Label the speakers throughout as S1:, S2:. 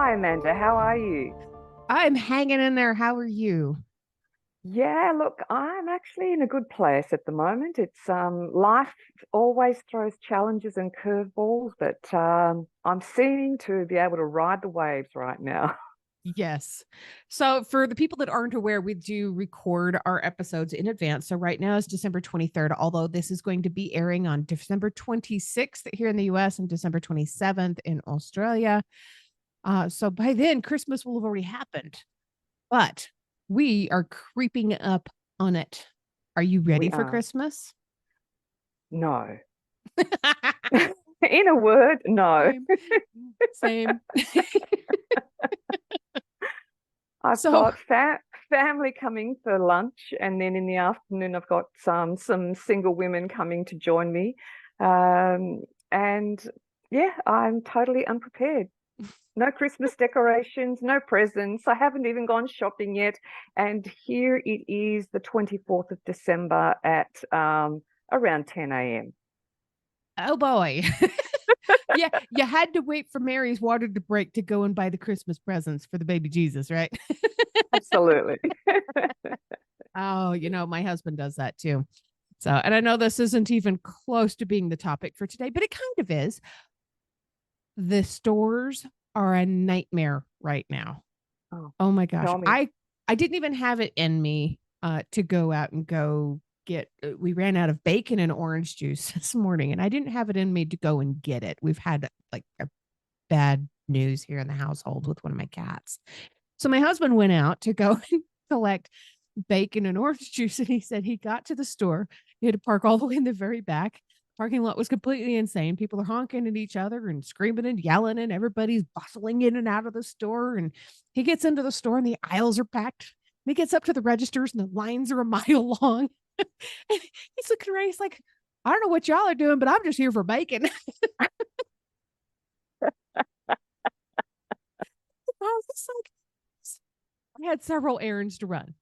S1: Hi, Amanda. How are you?
S2: I'm hanging in there. How are you?
S1: Yeah, look, I'm actually in a good place at the moment. It's life always throws challenges and curveballs, but I'm seeming to be able to ride the waves right now.
S2: Yes. So, for the people that aren't aware, we do record our episodes in advance. So, right now is December 23rd, although this is going to be airing on December 26th here in the US and December 27th in Australia. So, by then, Christmas will have already happened, but we are creeping up on it. Are you
S1: We
S2: ready for
S1: are.
S2: Christmas?
S1: No. In a word, no.
S2: Same. Same.
S1: I've
S2: So,
S1: got family coming for lunch, and then in the afternoon, I've got some single women coming to join me. Um, and yeah, I'm totally unprepared. No Christmas decorations, no presents. I haven't even gone shopping yet. And here it is, the 24th of December at around 10 a.m.
S2: oh boy. Yeah, you had to wait for Mary's water to break to go and buy the Christmas presents for the baby Jesus, right?
S1: Absolutely.
S2: Oh, my husband does that too. So, and I know this isn't even close to being the topic for today, but it kind of is. The stores are a nightmare right now.
S1: Oh,
S2: Oh my gosh.
S1: tell me.
S2: I didn't even have it in me to go out and go get we ran out of bacon and orange juice this morning and I didn't have it in me to go and get it. We've had like a bad news here in the household with one of my cats. So my husband went out to go and collect bacon and orange juice, and he said he got to the store. He had to park all the way in the very back. Parking lot was completely insane. People are honking at each other and screaming and yelling, and everybody's bustling in and out of the store. And he gets into the store, and the aisles are packed. And he gets up to the registers, and the lines are a mile long. And he's looking around. He's like, I don't know what y'all are doing, but I'm just here for bacon. I was just like, I had several errands to run.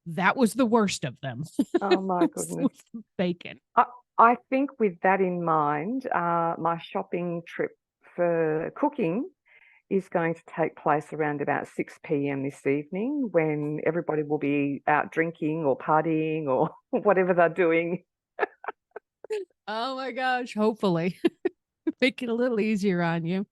S2: That was the worst of them.
S1: Oh my goodness.
S2: Was bacon.
S1: I, I think with that in mind, my shopping trip for cooking is going to take place around about 6 p.m. this evening when everybody will be out drinking or partying or whatever they're doing.
S2: Oh my gosh. Hopefully, make it a little easier on you.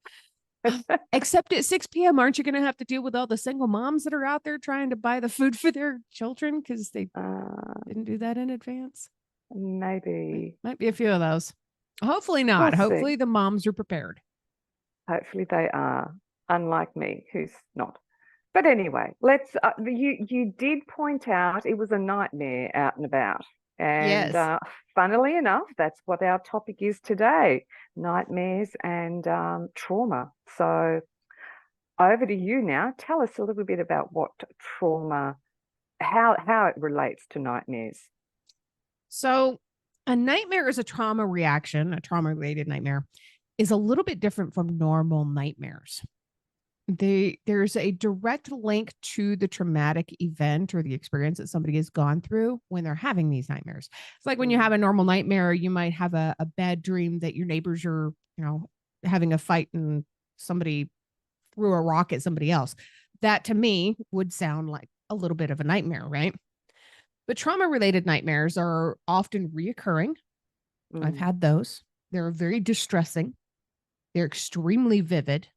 S2: Except at 6 p.m., aren't you going to have to deal with all the single moms that are out there trying to buy the food for their children because they
S1: Uh,
S2: didn't do that in advance?
S1: maybe
S2: Might be a few of those. Hopefully
S1: we'll
S2: not.
S1: see.
S2: Hopefully the moms are prepared.
S1: Hopefully they are, unlike me, who's not. But anyway, let's. You did point out it was a nightmare out and about, and
S2: Yes.
S1: funnily enough, that's what our topic is today: nightmares and trauma. So over to you now. Tell us a little bit about what trauma, how it relates to nightmares.
S2: So, a nightmare is a trauma reaction, a trauma related nightmare is a little bit different from normal nightmares. There's a direct link to the traumatic event or the experience that somebody has gone through when they're having these nightmares. It's like when you have
S1: Mm.
S2: a normal nightmare, you might have a bad dream that your neighbors are, having a fight and somebody threw a rock at somebody else. That to me would sound like a little bit of a nightmare, right? But trauma related nightmares are often reoccurring. I've
S1: Mm.
S2: had those. They're very distressing. They're extremely vivid,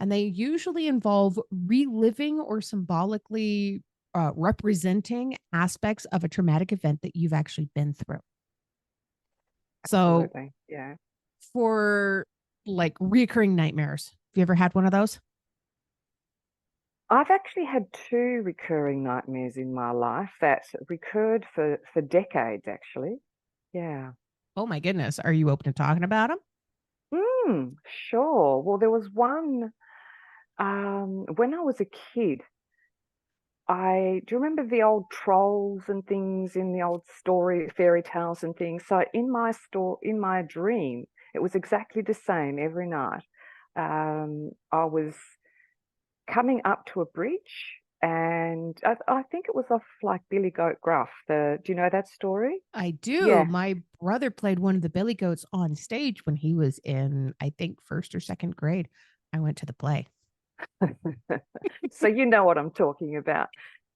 S2: and they usually involve reliving or symbolically representing aspects of a traumatic event that you've actually been through. So,
S1: Absolutely, yeah.
S2: for like reoccurring nightmares, have you ever had one of those?
S1: I've actually had two recurring nightmares in my life that recurred for decades, actually. Yeah.
S2: Oh my goodness. Are you open to talking about them?
S1: Sure. Well, there was one when I was a kid. I do you remember the old trolls and things in the old story fairy tales and things. So in my dream, it was exactly the same every night. I was coming up to a bridge, and I think it was off like Billy Goat Gruff. Do you know that story?
S2: I do.
S1: Yeah.
S2: My brother played one of the Billy Goats on stage when he was in, I think, first or second grade. I went to the play.
S1: So you know what I'm talking about.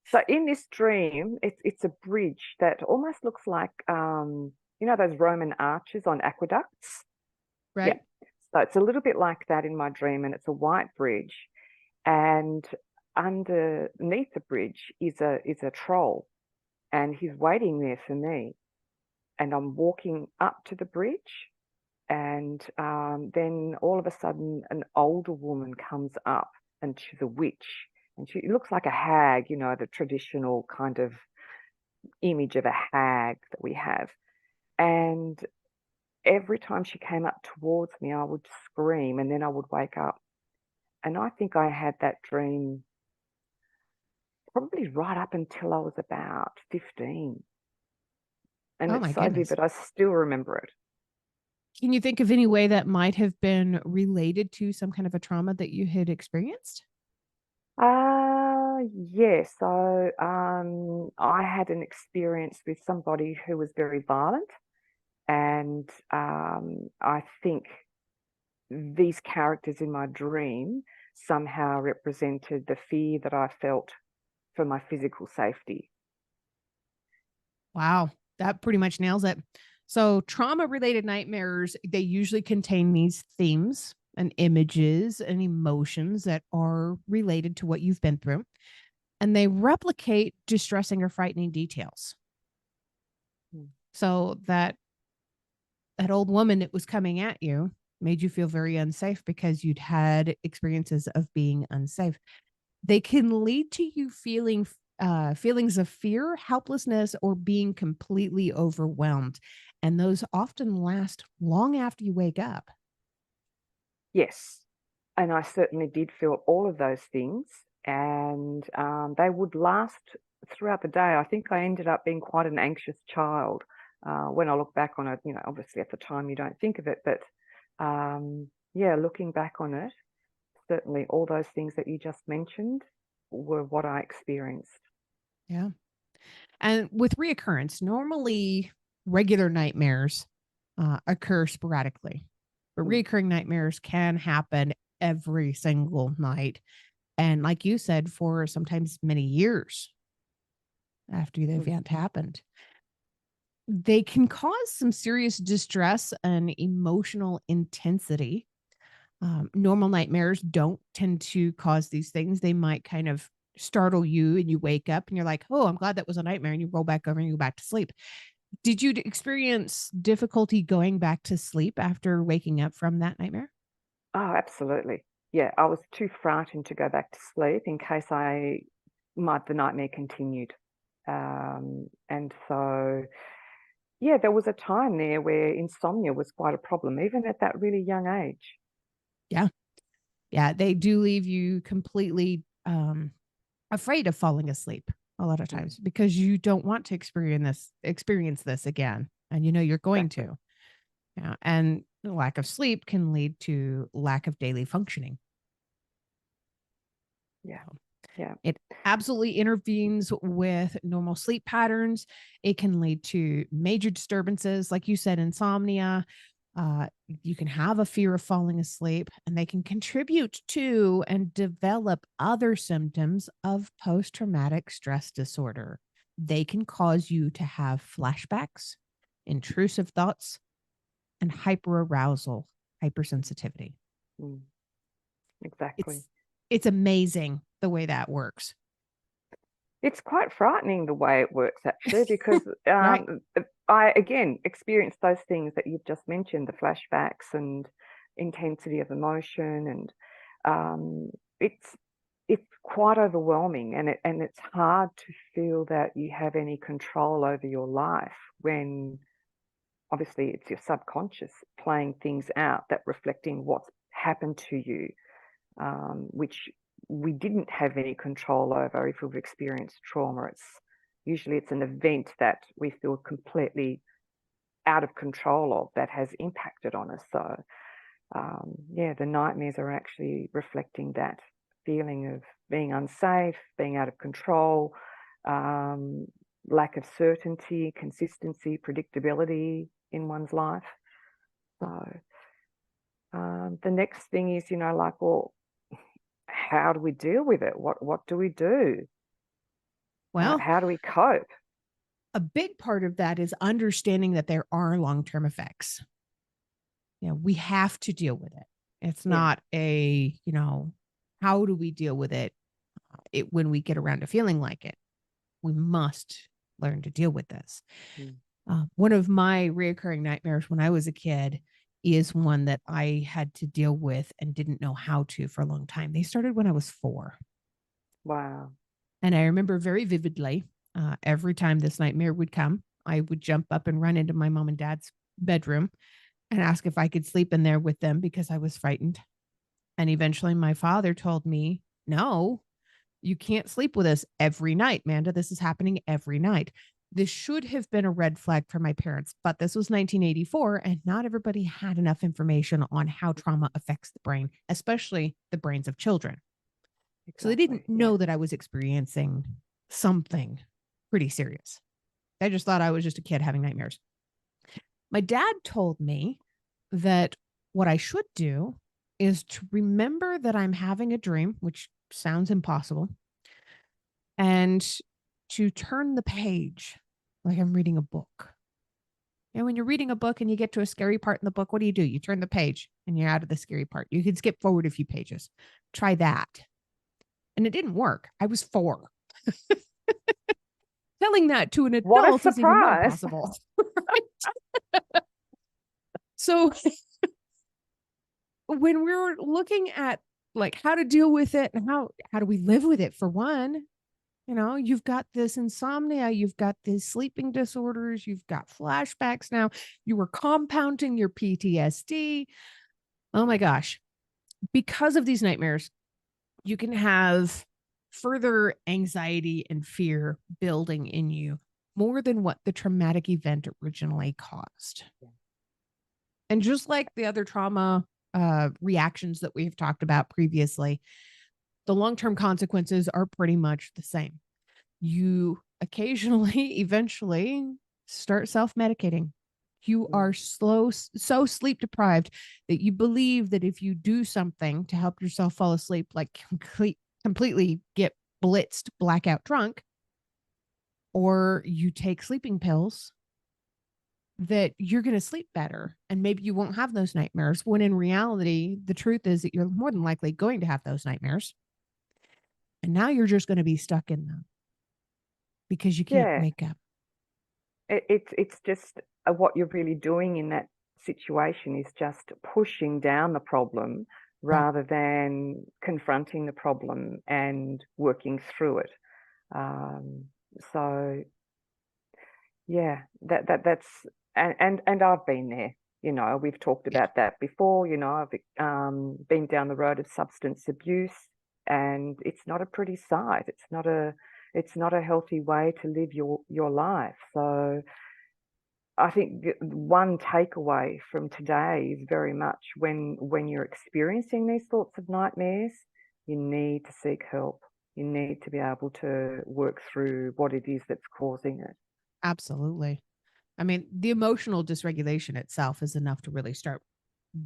S1: So in this dream, it's a bridge that almost looks like those Roman arches on aqueducts. Yeah.
S2: Right.
S1: So it's a little bit like that in my dream, and it's a white bridge. And underneath the bridge is a troll, and he's waiting there for me. And I'm walking up to the bridge, and then all of a sudden, an older woman comes up, and she's a witch, and she looks like a hag, the traditional kind of image of a hag that we have. And every time she came up towards me, I would scream, and then I would wake up. And I think I had that dream probably right up until I was about 15. And
S2: Oh
S1: it's
S2: my
S1: so
S2: goodness.
S1: vivid, I still remember it.
S2: Can you think of any way that might have been related to some kind of a trauma that you had experienced?
S1: Yeah. So I had an experience with somebody who was very violent, and I think these characters in my dream somehow represented the fear that I felt for my physical safety.
S2: Wow, that pretty much nails it. So, trauma related nightmares, they usually contain these themes and images and emotions that are related to what you've been through, and they replicate distressing or frightening details.
S1: Mm.
S2: So, that old woman that was coming at you made you feel very unsafe because you'd had experiences of being unsafe. They can lead to you feeling feelings of fear, helplessness, or being completely overwhelmed. And those often last long after you wake up.
S1: Yes. And I certainly did feel all of those things, and they would last throughout the day. I think I ended up being quite an anxious child. When I look back on it, obviously at the time you don't think of it, but yeah, looking back on it, certainly all those things that you just mentioned were what I experienced.
S2: Yeah. And with reoccurrence, normally regular nightmares occur sporadically, but
S1: Mm,
S2: reoccurring nightmares can happen every single night. And like you said, for sometimes many years after the
S1: mm,
S2: event happened. They can cause some serious distress and emotional intensity. Normal nightmares don't tend to cause these things. They might kind of startle you and you wake up and you're like, oh, I'm glad that was a nightmare. And you roll back over and you go back to sleep. Did you experience difficulty going back to sleep after waking up from that nightmare?
S1: Oh, absolutely. Yeah, I was too frightened to go back to sleep in case the nightmare continued. And so, yeah, there was a time there where insomnia was quite a problem, even at that really young age.
S2: Yeah. Yeah. They do leave you completely afraid of falling asleep a lot of
S1: Mm,
S2: times because you don't want to experience this again. And you know you're going
S1: exactly.
S2: to. Yeah, and the lack of sleep can lead to lack of daily functioning.
S1: Yeah. Yeah.
S2: It absolutely intervenes with normal sleep patterns. It can lead to major disturbances, like you said, insomnia. You can have a fear of falling asleep, and they can contribute to and develop other symptoms of post traumatic stress disorder. They can cause you to have flashbacks, intrusive thoughts, and hyperarousal, hypersensitivity.
S1: Mm, exactly.
S2: It's amazing the way that works.
S1: It's quite frightening the way it works, actually, because
S2: Right.
S1: I again experienced those things that you've just mentioned, the flashbacks and intensity of emotion, and um, it's it's quite overwhelming, and it's hard to feel that you have any control over your life when obviously it's your subconscious playing things out that reflecting what's happened to you, which we didn't have any control over if we've experienced trauma. It's an event that we feel completely out of control of that has impacted on us. So yeah, the nightmares are actually reflecting that feeling of being unsafe, being out of control, um, lack of certainty, consistency, predictability in one's life. So the next thing is, like, well, how do we deal with it? What do we do?
S2: Well,
S1: How do we cope?
S2: a big part of that is understanding that there are long-term effects. We have to deal with it. It's
S1: Yeah.
S2: not how do we deal with it, when we get around to feeling like it? We must learn to deal with this.
S1: Mm.
S2: One of my reoccurring nightmares when I was a kid is one that I had to deal with and didn't know how to for a long time. They started when I was 4.
S1: Wow.
S2: And I remember very vividly, every time this nightmare would come, I would jump up and run into my mom and dad's bedroom and ask if I could sleep in there with them because I was frightened. And eventually my father told me, no, you can't sleep with us every night, Manda. This is happening every night. This should have been a red flag for my parents, but this was 1984, and not everybody had enough information on how trauma affects the brain, especially the brains of children. So they
S1: Exactly.
S2: didn't know that I was experiencing something pretty serious. They just thought I was just a kid having nightmares. My dad told me that what I should do is to remember that I'm having a dream, which sounds impossible, and to turn the page like I'm reading a book. And when you're reading a book and you get to a scary part in the book, what do? You turn the page and you're out of the scary part. You can skip forward a few pages. Try that. And it didn't work. I was 4. Telling that to an
S1: What a
S2: adult is even more
S1: surprise.
S2: impossible. Right? So when we're looking at like how to deal with it and how do we live with it, for one, you've got this insomnia, you've got these sleeping disorders, you've got flashbacks now, you were compounding your PTSD. Oh my gosh. Because of these nightmares, you can have further anxiety and fear building in you more than what the traumatic event originally caused. And just like the other trauma reactions that we've talked about previously, the long-term consequences are pretty much the same. You occasionally, eventually start self-medicating. You are so sleep deprived that you believe that if you do something to help yourself fall asleep, like completely get blitzed, blackout drunk, or you take sleeping pills, that you're going to sleep better and maybe you won't have those nightmares. When in reality, the truth is that you're more than likely going to have those nightmares. And now you're just going to be stuck in them because you can't
S1: Yeah.
S2: wake up.
S1: It's just what you're really doing in that situation is just pushing down the problem
S2: Right.
S1: rather than confronting the problem and working through it. Um, so yeah, that's and I've been there. We've talked
S2: Yeah.
S1: about that before. I've been down the road of substance abuse, and it's not a pretty sight. It's not a healthy way to live your life. So I think one takeaway from today is very much when you're experiencing these sorts of nightmares, you need to seek help. You need to be able to work through what it is that's causing it.
S2: Absolutely. I mean, the emotional dysregulation itself is enough to really start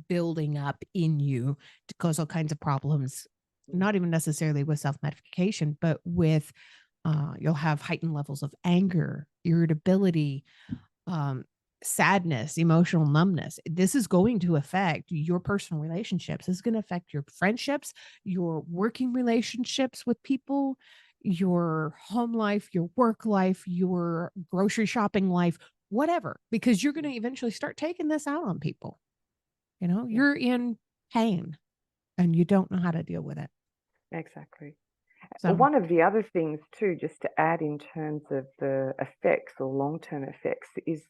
S2: building up in you to cause all kinds of problems, not even necessarily with self medication, but with you'll have heightened levels of anger, irritability, um, sadness, emotional numbness. This is going to affect your personal relationships. This is going to affect your friendships, your working relationships with people, your home life, your work life, your grocery shopping life, whatever, because you're going to eventually start taking this out on people.
S1: Yeah,
S2: You're in pain and you don't know how to deal with it.
S1: exactly.
S2: So,
S1: One of the other things too, just to add in terms of the effects or long-term effects, is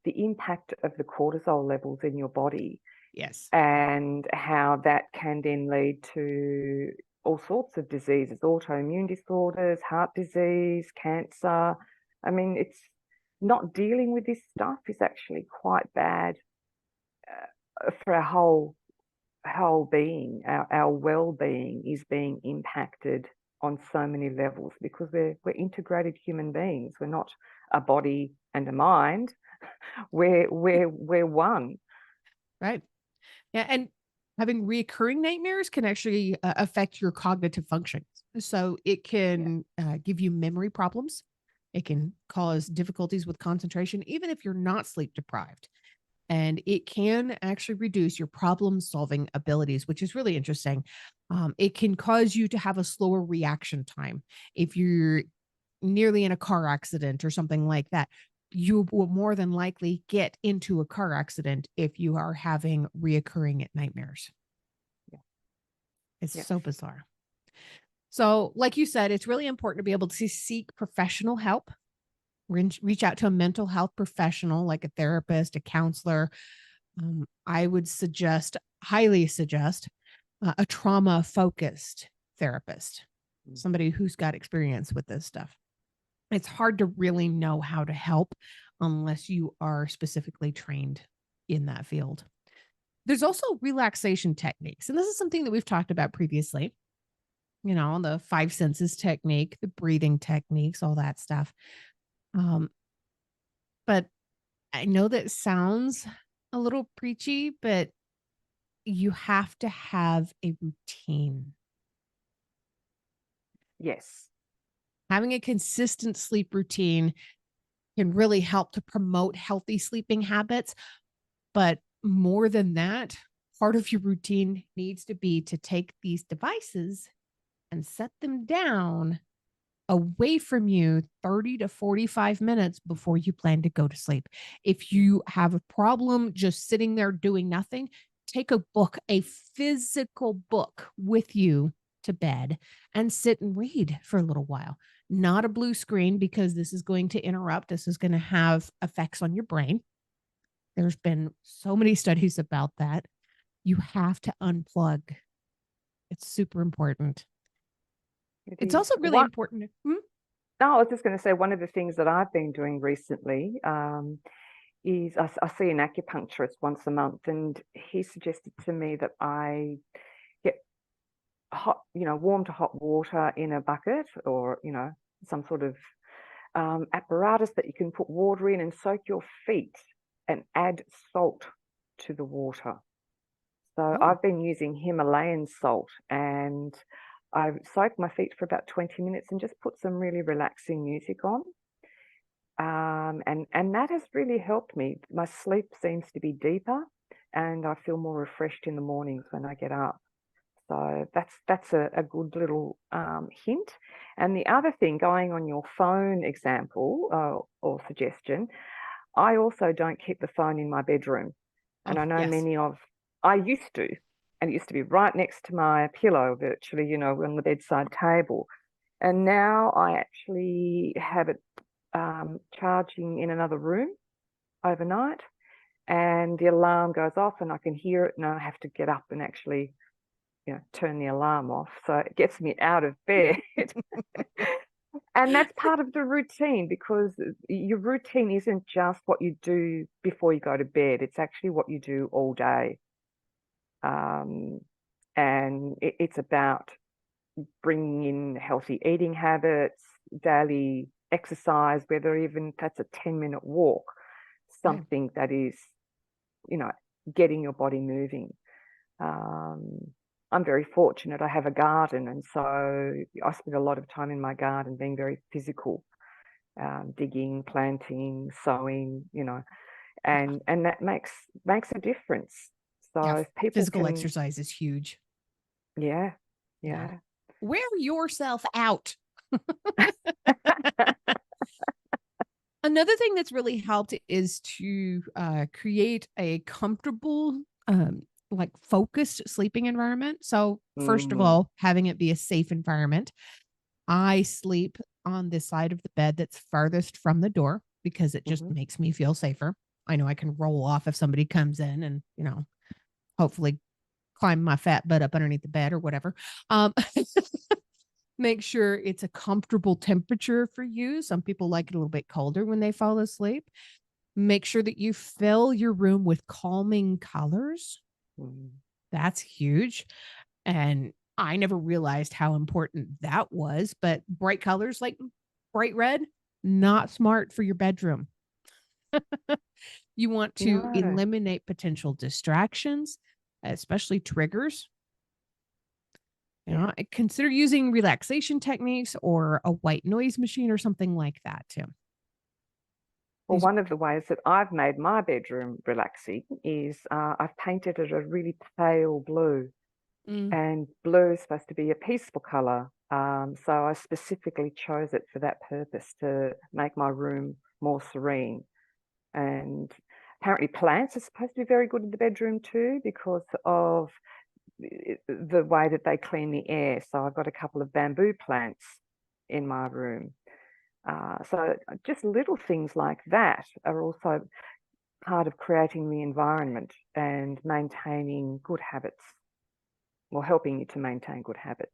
S1: the impact of the cortisol levels in your body
S2: yes.
S1: and how that can then lead to all sorts of diseases, autoimmune disorders, heart disease, cancer. I mean, it's not dealing with this stuff is actually quite bad for our whole being. Our well-being is being impacted on so many levels because we're integrated human beings. We're not a body and a mind. We're one.
S2: Right. Yeah. And Having reoccurring nightmares can actually affect your cognitive functions. So it
S1: Yeah.
S2: can give you memory problems. It can cause difficulties with concentration, even if you're not sleep deprived. And it can actually reduce your problem solving abilities, which is really interesting. It can cause you to have a slower reaction time. If you're nearly in a car accident or something like that, you will more than likely get into a car accident if you are having reoccurring nightmares.
S1: Yeah.
S2: It's
S1: Yes.
S2: so bizarre. So, like you said, it's really important to be able to seek professional help. Reach out to a mental health professional like a therapist, a counselor. I would suggest, highly suggest, a trauma focused therapist,
S1: Mm.
S2: somebody who's got experience with this stuff. It's hard to really know how to help unless you are specifically trained in that field. There's also relaxation techniques, and this is something that we've talked about previously. The five senses technique, the breathing techniques, all that stuff. Um, but I know that sounds a little preachy, but you have to have a routine.
S1: Yes.
S2: Having a consistent sleep routine can really help to promote healthy sleeping habits. But more than that, part of your routine needs to be to take these devices and set them down away from you 30 to 45 minutes before you plan to go to sleep. If you have a problem just sitting there doing nothing, take a book, a physical book with you to bed and sit and read for a little while. Not a blue screen because this is going to interrupt. This is going to have effects on your brain. There's been so many studies about that. You have to unplug. It's super important.
S1: It
S2: It's
S1: is.
S2: also really
S1: What?
S2: important.
S1: No, I was just going to say one of the things that I've been doing recently is I see an acupuncturist once a month, and he suggested to me that I get hot, warm to hot water in a bucket, or some sort of apparatus that you can put water in and soak your feet and add salt to the water. So
S2: Oh,
S1: I've been using Himalayan salt, and I soak my feet for about 20 minutes and just put some really relaxing music on. And that has really helped me. My sleep seems to be deeper, and I feel more refreshed in the mornings when I get up. So that's a good little hint. And the other thing, going on your phone example or suggestion, I also don't keep the phone in my bedroom. And
S2: oh,
S1: I know
S2: yes.
S1: I used to, and it used to be right next to my pillow, virtually, on the bedside table. And now I actually have it charging in another room overnight, and the alarm goes off and I can hear it, and I have to get up and actually turn the alarm off. So it gets me out of bed. And that's part of the routine, because your routine isn't just what you do before you go to bed. It's actually what you do all day. Um, and it's about bringing in healthy eating habits, daily exercise, whether even that's a 10-minute walk,
S2: Right.
S1: something that is, you know, getting your body moving. Um, I'm very fortunate. I have a garden, and so I spend a lot of time in my garden being very physical, digging, planting, sowing,
S2: Yeah.
S1: and that makes a difference. So
S2: Yeah.
S1: if people
S2: Physical
S1: can,
S2: exercise is huge.
S1: yeah,
S2: Yeah.
S1: yeah.
S2: Wear yourself out. Another thing that's really helped is to create a comfortable, like focused sleeping environment. So, first of
S1: Mm,
S2: all, having it be a safe environment. I sleep on the side of the bed that's farthest from the door because it just
S1: mhm.
S2: makes me feel safer. I know I can roll off if somebody comes in and, hopefully climb my fat butt up underneath the bed or whatever. Um, make sure it's a comfortable temperature for you. Some people like it a little bit colder when they fall asleep. Make sure that you fill your room with calming colors.
S1: Mm.
S2: That's huge. And I never realized how important that was, but bright colors like bright red, not smart for your bedroom. You want to
S1: No.
S2: eliminate potential distractions. especially triggers.
S1: Yeah.
S2: Consider using relaxation techniques or a white noise machine or something like that too.
S1: Well,
S2: These,
S1: one of the ways that I've made my bedroom relaxing is I've painted it a really pale blue,
S2: mm,
S1: and blue is supposed to be a peaceful color. So I specifically chose it for that purpose, to make my room more serene. And apparently plants are supposed to be very good in the bedroom too, because of the way that they clean the air. So I've got a couple of bamboo plants in my room. So just little things like that are also part of creating the environment and maintaining good habits, or helping you to maintain good habits.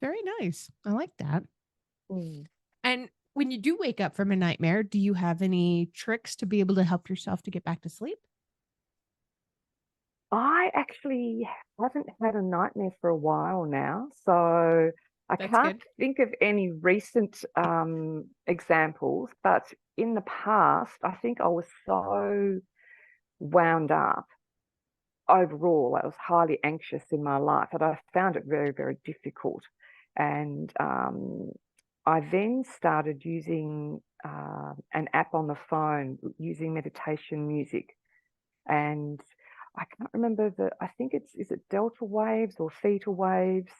S2: very nice. I like that.
S1: Mm.
S2: And when you do wake up from a nightmare, do you have any tricks to be able to help yourself to get back to sleep?
S1: I actually haven't had a nightmare for a while now, so I
S2: That's
S1: can't
S2: good.
S1: think of any recent examples, but in the past, I think I was so wound up overall. I was highly anxious in my life, and I found it very, very difficult. And I then started using an app on the phone, using meditation music. And I can't remember I think is it delta waves or theta waves?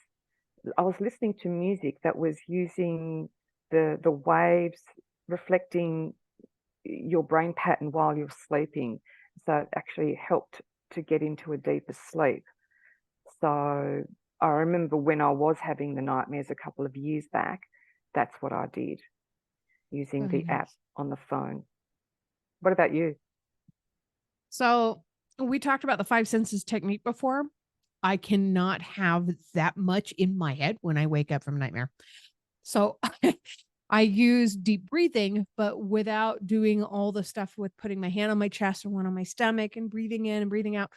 S1: I was listening to music that was using the waves reflecting your brain pattern while you're sleeping. So it actually helped to get into a deeper sleep. So I remember when I was having the nightmares a couple of years back, that's what I did, using
S2: Very
S1: the app
S2: nice.
S1: on the phone. What about you?
S2: So we talked about the five senses technique before. I cannot have that much in my head when I wake up from a nightmare. So I use deep breathing, but without doing all the stuff with putting my hand on my chest or one on my stomach and breathing in and breathing out.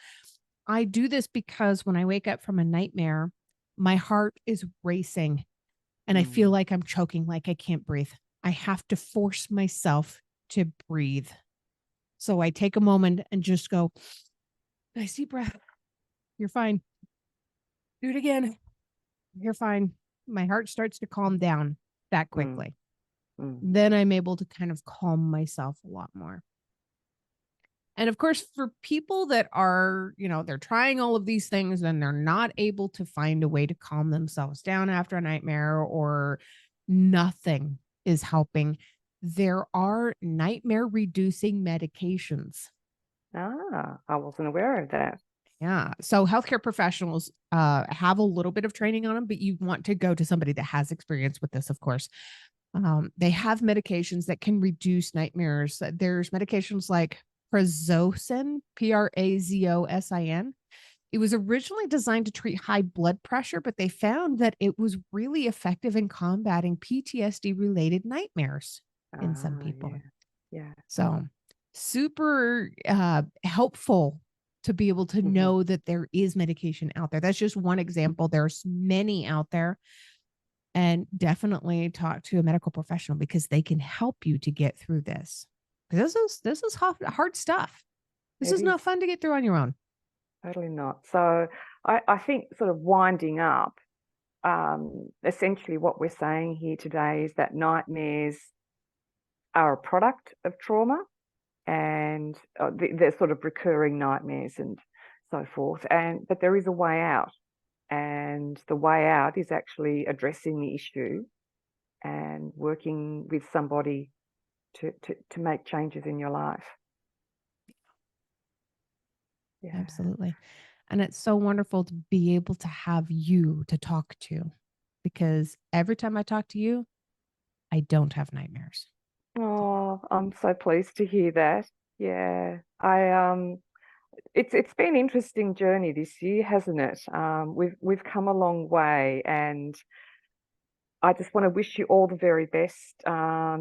S2: I do this because when I wake up from a nightmare, my heart is racing and I feel
S1: Mm,
S2: like I'm choking, like I can't breathe. I have to force myself to breathe. So I take a moment and just go, nice deep breath. You're fine. Do it again. You're fine. My heart starts to calm down that
S1: mm,
S2: quickly.
S1: mm.
S2: Then I'm able to kind of calm myself a lot more. And of course, for people that are, they're trying all of these things and they're not able to find a way to calm themselves down after a nightmare or nothing is helping, there are nightmare reducing medications.
S1: I wasn't aware of that.
S2: Yeah. So healthcare professionals have a little bit of training on them, but you want to go to somebody that has experience with this, of course. They have medications that can reduce nightmares. There's medications like Prazosin, Prazosin. It was originally designed to treat high blood pressure, but they found that it was really effective in combating PTSD related nightmares in some people.
S1: Yeah, yeah.
S2: So super helpful to be able to
S1: Hmm.
S2: know that there is medication out there. That's just one example. There's many out there, and definitely talk to a medical professional because they can help you to get through this. This is hard stuff. This
S1: It
S2: is
S1: is
S2: not fun to get through on your own.
S1: totally not. So I think, sort of winding up, essentially what we're saying here today is that nightmares are a product of trauma, and they're sort of recurring nightmares and so forth. But there is a way out, and the way out is actually addressing the issue and working with somebody to make changes in your life. Yeah.
S2: Absolutely. And it's so wonderful to be able to have you to talk to because every time I talk to you, I don't have nightmares.
S1: Oh, I'm so pleased to hear that. Yeah. It's been an interesting journey this year, hasn't it? We've come a long way, and I just want to wish you all the very best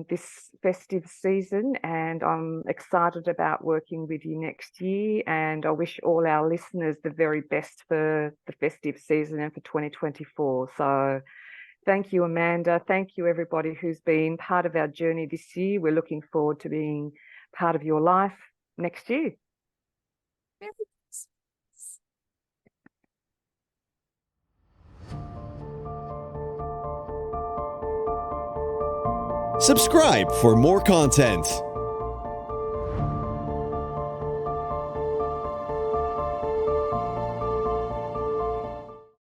S1: this festive season, and I'm excited about working with you next year. And I wish all our listeners the very best for the festive season and for 2024. So thank you, Amanda. Thank you, everybody who's been part of our journey this year. We're looking forward to being part of your life next year.
S3: Subscribe for more content.